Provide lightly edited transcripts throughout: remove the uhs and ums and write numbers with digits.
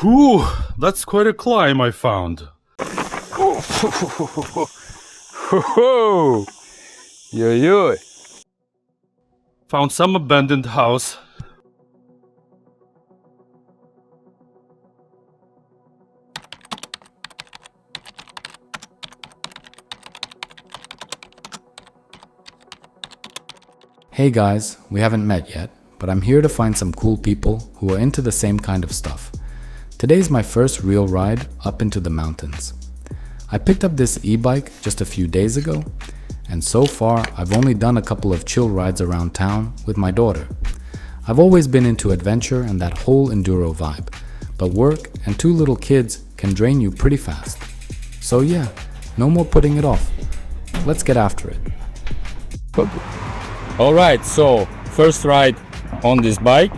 Whew, that's quite a climb I found. Yo. Found some abandoned house. Hey guys, we haven't met yet, but I'm here to find some cool people who are into the same kind of stuff. Today's my first real ride up into the mountains. I picked up this e-bike just a few days ago, and so far I've only done a couple of chill rides around town with my daughter. I've always been into adventure and that whole enduro vibe, but work and 2 little kids can drain you pretty fast. So yeah, no more putting it off. Let's get after it. Alright, so first ride on this bike,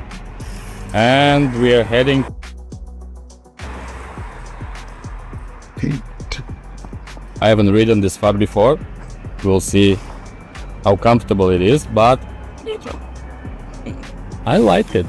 and we are heading. I haven't ridden this far before. We'll see how comfortable it is, but I like it.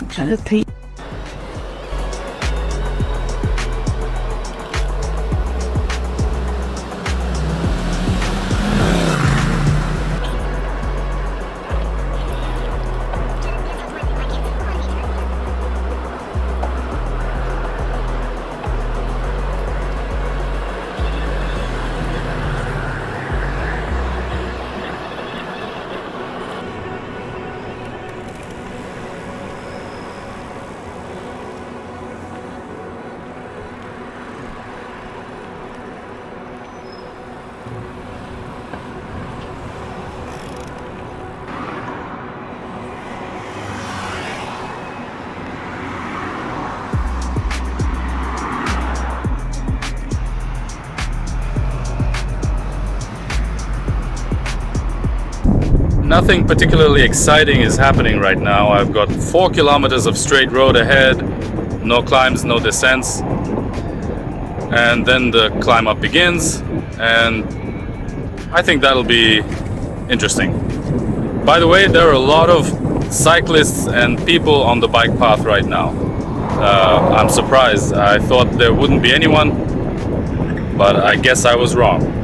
Nothing particularly exciting is happening right now. I've got 4 kilometers of straight road ahead, no climbs, no descents, and then the climb up begins, and I think that'll be interesting. By the way, there are a lot of cyclists and people on the bike path right now. I'm surprised. I thought there wouldn't be anyone, but I guess I was wrong.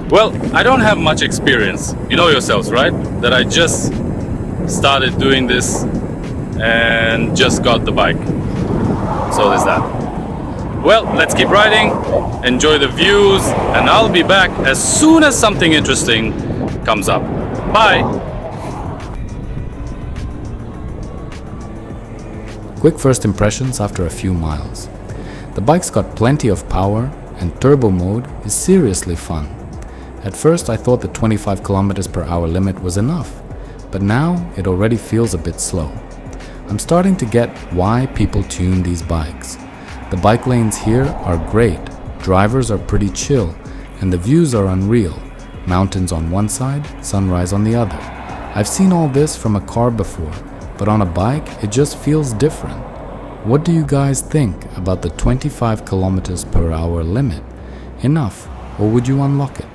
Well, I don't have much experience. You know yourselves, right? That I just started doing this and just got the bike. So there's that. Well, let's keep riding, enjoy the views, and I'll be back as soon as something interesting comes up. Bye! Quick first impressions after a few miles. The bike's got plenty of power, and turbo mode is seriously fun. At first I thought the 25 km per hour limit was enough, but now it already feels a bit slow. I'm starting to get why people tune these bikes. The bike lanes here are great, drivers are pretty chill, and the views are unreal. Mountains on one side, sunrise on the other. I've seen all this from a car before, but on a bike it just feels different. What do you guys think about the 25 km per hour limit? Enough, or would you unlock it?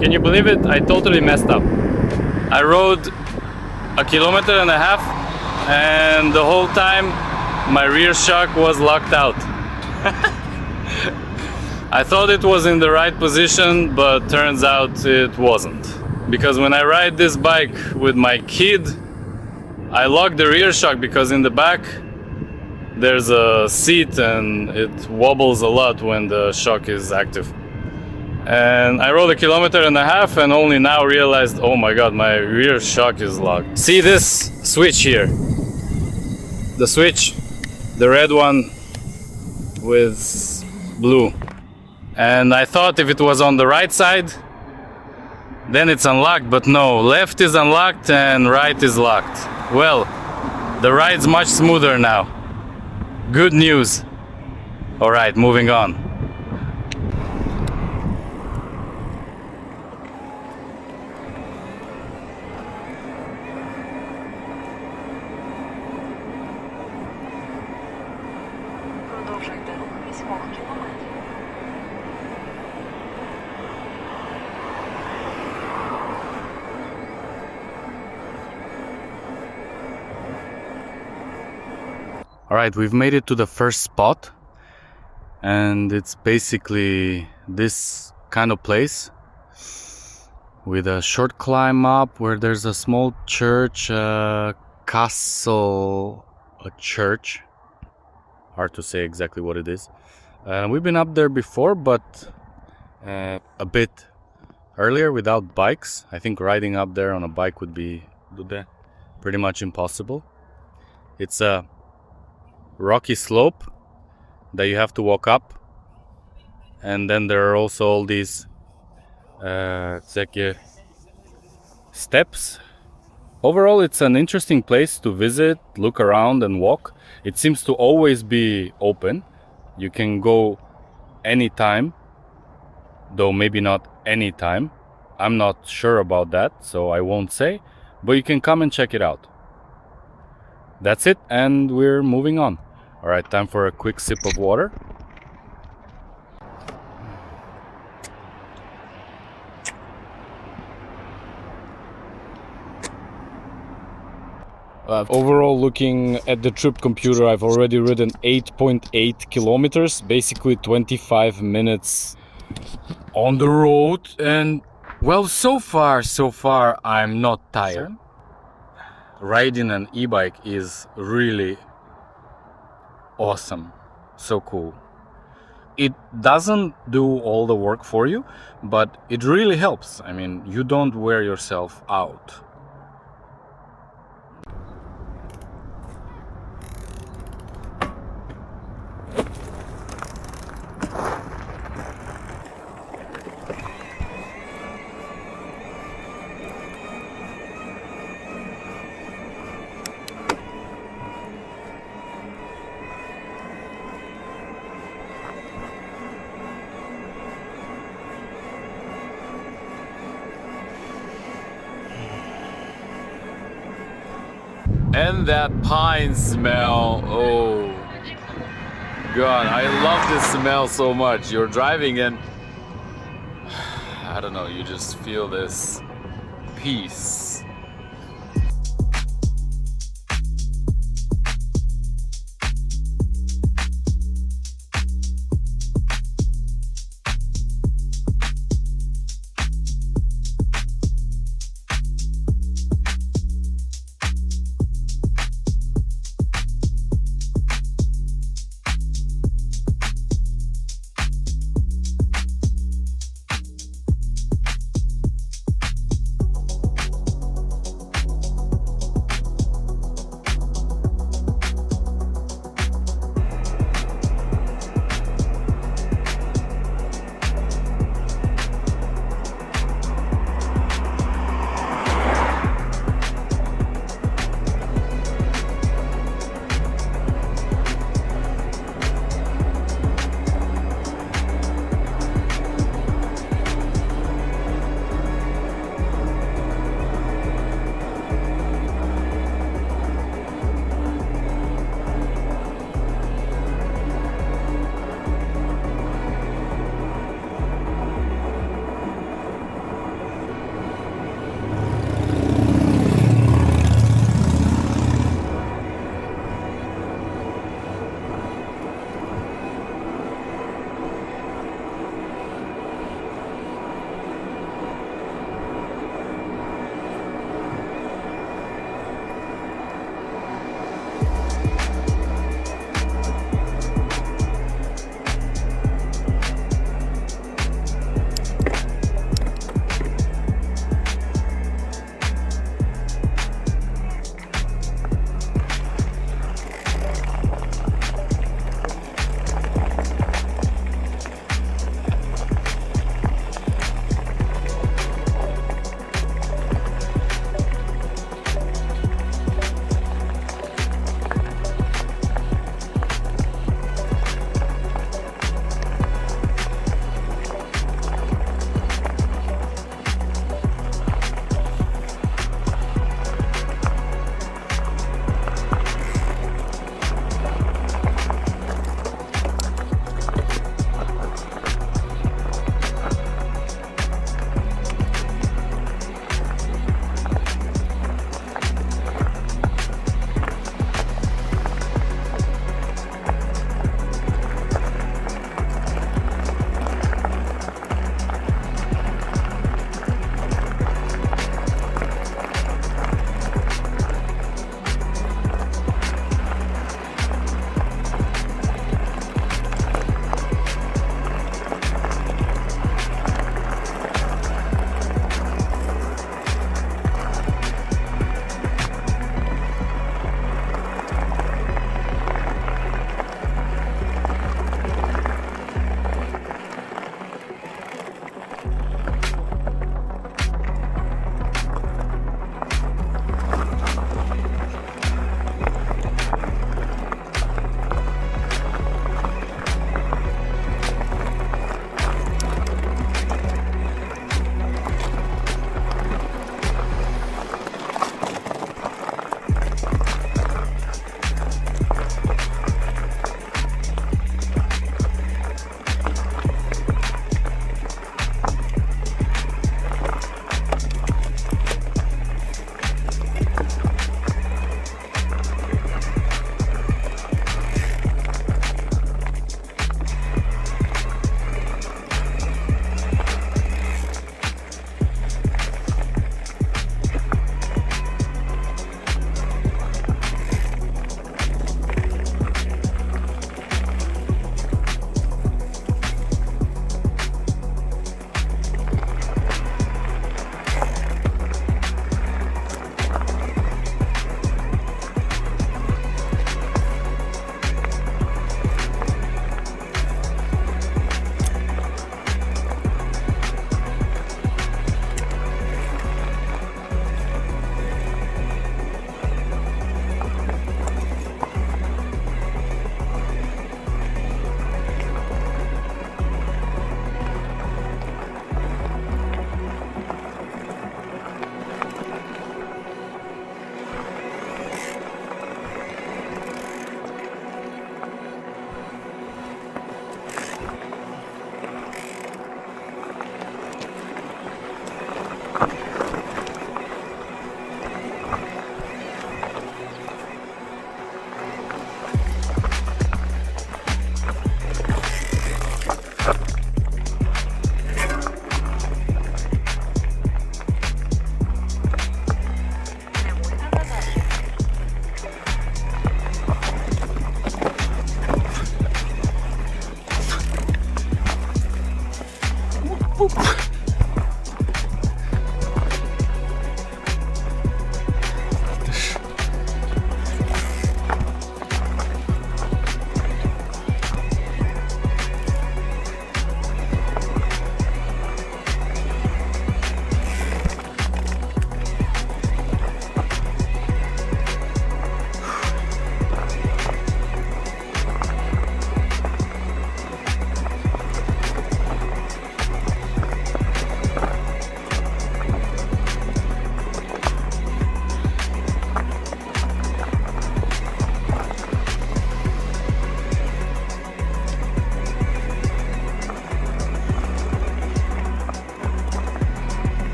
Can you believe it? I totally messed up. I rode 1.5 kilometers, and the whole time my rear shock was locked out. I thought it was in the right position, but turns out it wasn't. Because when I ride this bike with my kid, I lock the rear shock because in the back there's a seat and it wobbles a lot when the shock is active. And I rode 1.5 kilometers and only now realized, oh my god, my rear shock is locked. See this switch here? The switch, the red one with blue. And I thought if it was on the right side, then it's unlocked, but no, left is unlocked and right is locked. Well, the ride's much smoother now. Good news. Alright, moving on. Alright, we've made it to the first spot, and it's basically this kind of place with a short climb up where there's a small church, castle, a church. Hard to say exactly what it is. We've been up there before, but a bit earlier without bikes. I think riding up there on a bike would be pretty much impossible. It's a rocky slope that you have to walk up, and then there are also all these steps. Overall, it's an interesting place to visit, look around and walk. It seems to always be open. You can go anytime, though maybe not anytime. I'm not sure about that, so I won't say, but you can come and check it out. That's it, and we're moving on. Alright, time for a quick sip of water. Overall, looking at the trip computer, I've already ridden 8.8 kilometers, basically 25 minutes on the road, and well, so far I'm not tired. Riding an e-bike is really awesome, so cool. It doesn't do all the work for you, but it really helps. I mean, you don't wear yourself out. And that pine smell, oh God, I love this smell so much. You're driving and I don't know, you just feel this peace.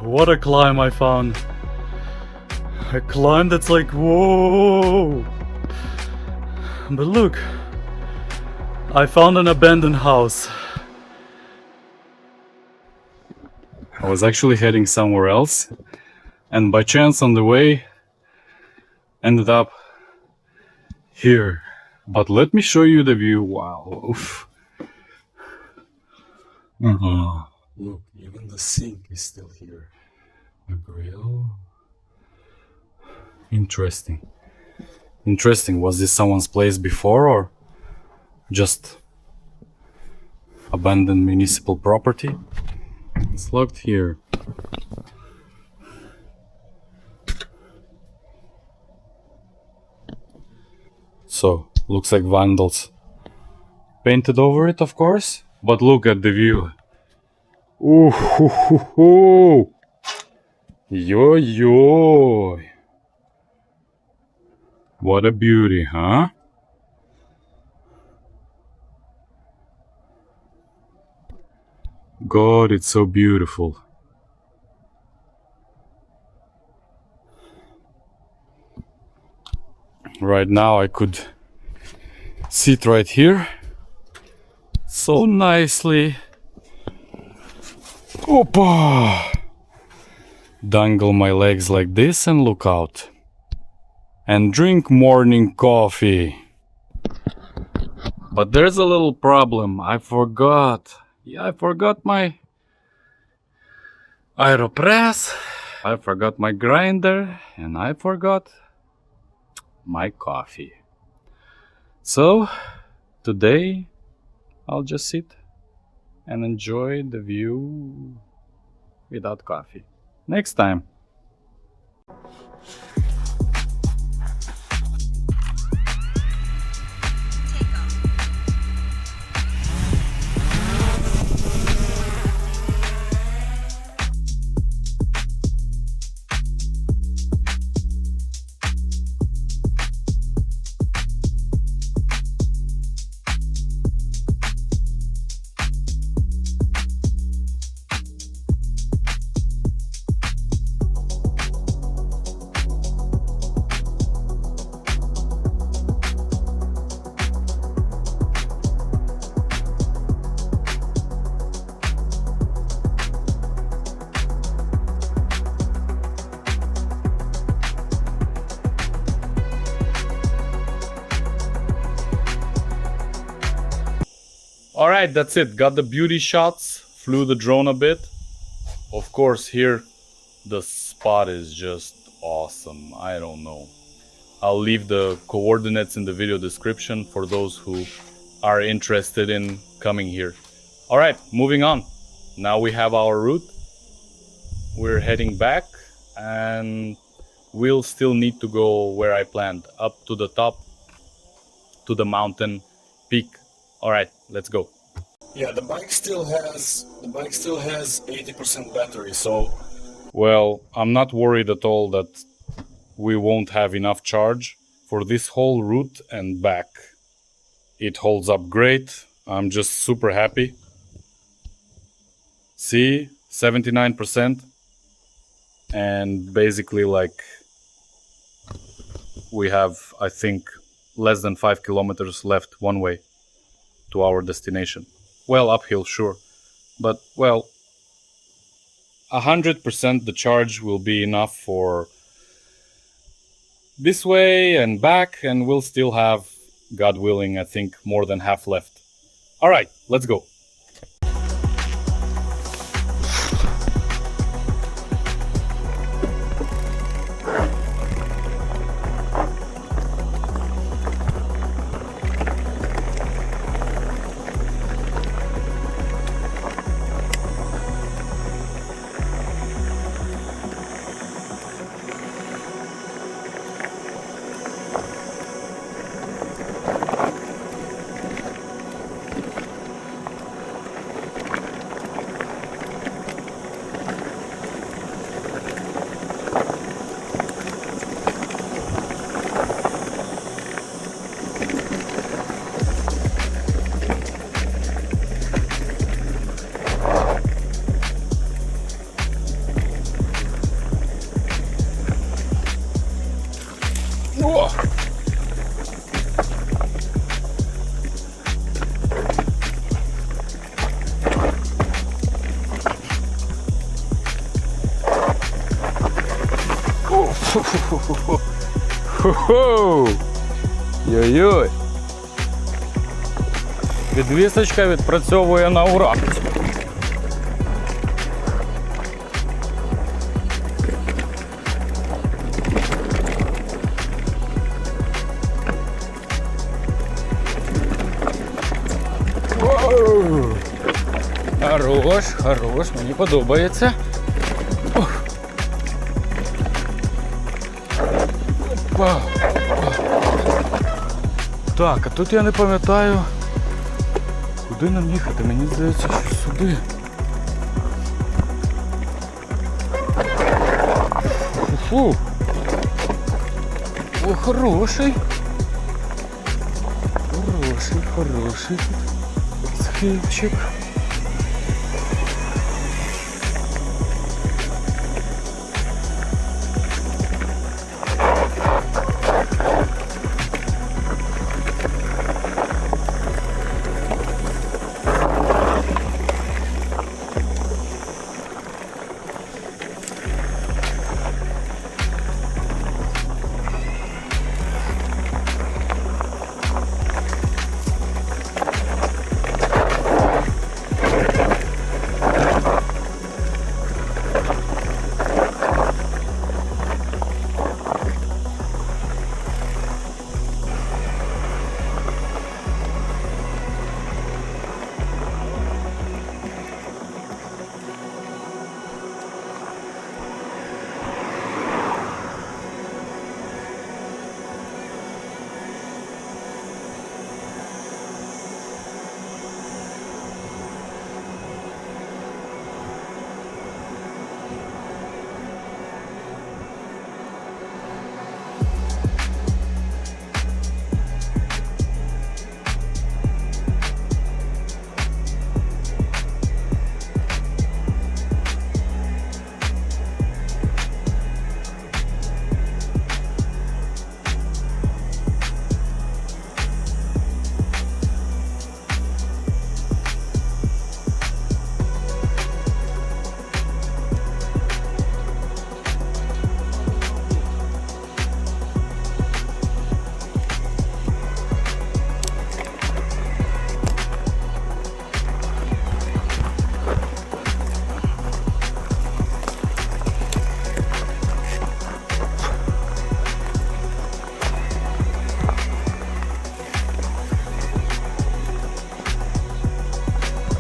What a climb I found. A climb that's like, whoa. But look, I found an abandoned house. I was actually heading somewhere else, and by chance on the way ended up here. But let me show you the view. Wow. Oof. Look, even the sink is still here. The grill. Interesting. Interesting. Was this someone's place before or just abandoned municipal property? It's locked here. So, looks like vandals painted over it, of course. But look at the view. Ooh, hoo, hoo, hoo. Yo, yo. What a beauty, huh? God, it's so beautiful. Right now I could sit right here so nicely. Opa! Dangle my legs like this and look out. And drink morning coffee. But there's a little problem. I forgot. Yeah, I forgot my AeroPress. I forgot my grinder. And I forgot my coffee. So, today I'll just sit and enjoy the view without coffee. Next time. Alright, that's it. Got the beauty shots, flew the drone a bit. Of course, here the spot is just awesome. I don't know. I'll leave the coordinates in the video description for those who are interested in coming here. Alright, moving on. Now we have our route. We're heading back and we'll still need to go where I planned, up to the top, to the mountain peak. Alright, let's go. Yeah, the bike still has 80% battery, so well, I'm not worried at all that we won't have enough charge for this whole route and back. It holds up great. I'm just super happy. See, 79%. And basically, like, we have, I think, less than 5 kilometers left one way to our destination. Well, uphill, sure. But, well, 100% the charge will be enough for this way and back, and we'll still have, God willing, I think more than half left. All right, let's go. Йой-йой. Підвісочка відпрацьовує на ура. Хорош, хорош, мені подобається. Опа. Так, а тут я не пам'ятаю, куди нам їхати. Мені здається, що сюди. Фу. О, хороший. Хороший схильчик.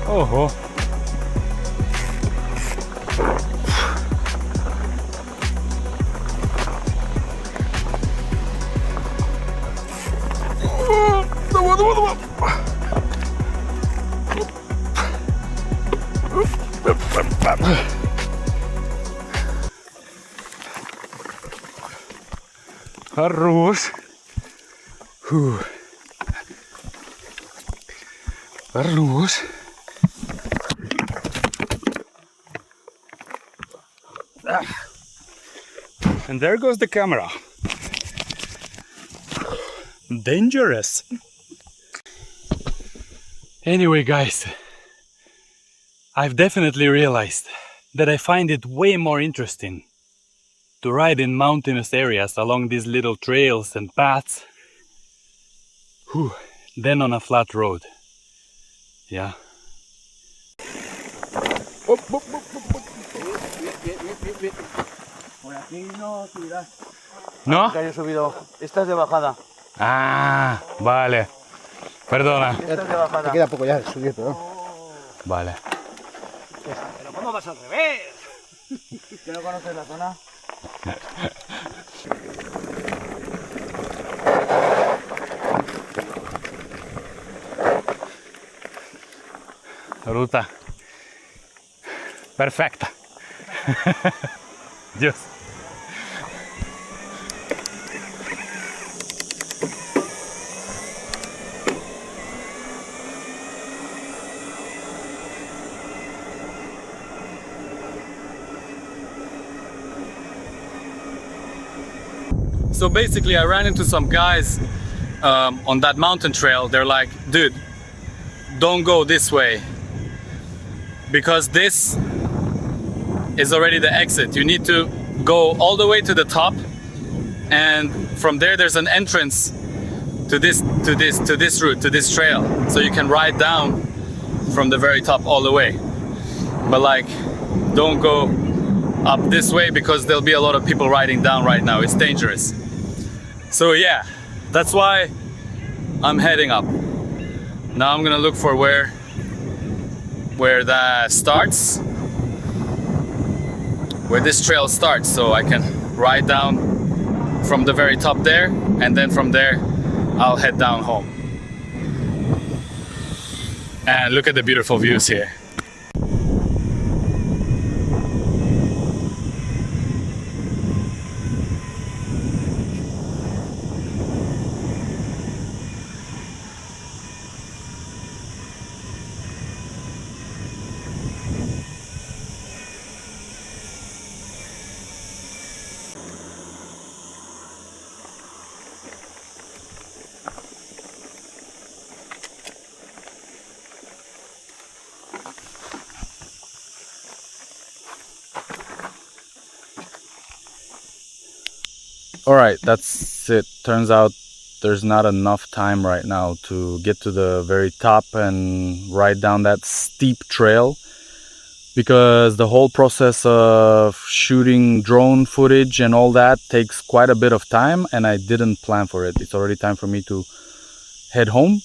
Ого. Давай. Хорош. Vamos. And there goes the camera. Dangerous. Anyway, guys, I've definitely realized that I find it way more interesting to ride in mountainous areas along these little trails and paths than on a flat road. Yeah. Por aquí no subirás. ¿No? Que haya subido. Esta es de bajada. Ah, vale. Perdona. Esta es de bajada. Te queda poco ya de subir, pero... Vale. Pero ¿cómo vas al revés? ¿Que no conoces la zona? Ruta perfecta. Dios. So basically I ran into some guys on that mountain trail. They're like, dude, don't go this way because this is already the exit. You need to go all the way to the top, and from there there's an entrance to this route, to this trail, so you can ride down from the very top all the way. But like, don't go up this way because there'll be a lot of people riding down right now. It's dangerous. So yeah, that's why I'm heading up. Now I'm gonna look for where that starts, where this trail starts, so I can ride down from the very top there, and then from there I'll head down home. And look at the beautiful views here. Alright, that's it. Turns out there's not enough time right now to get to the very top and ride down that steep trail, because the whole process of shooting drone footage and all that takes quite a bit of time, and I didn't plan for it. It's already time for me to head home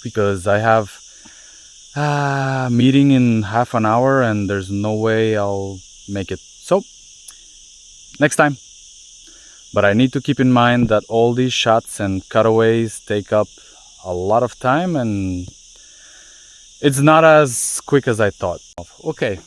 because I have a meeting in half an hour and there's no way I'll make it. So, next time. But I need to keep in mind that all these shots and cutaways take up a lot of time and it's not as quick as I thought. Okay,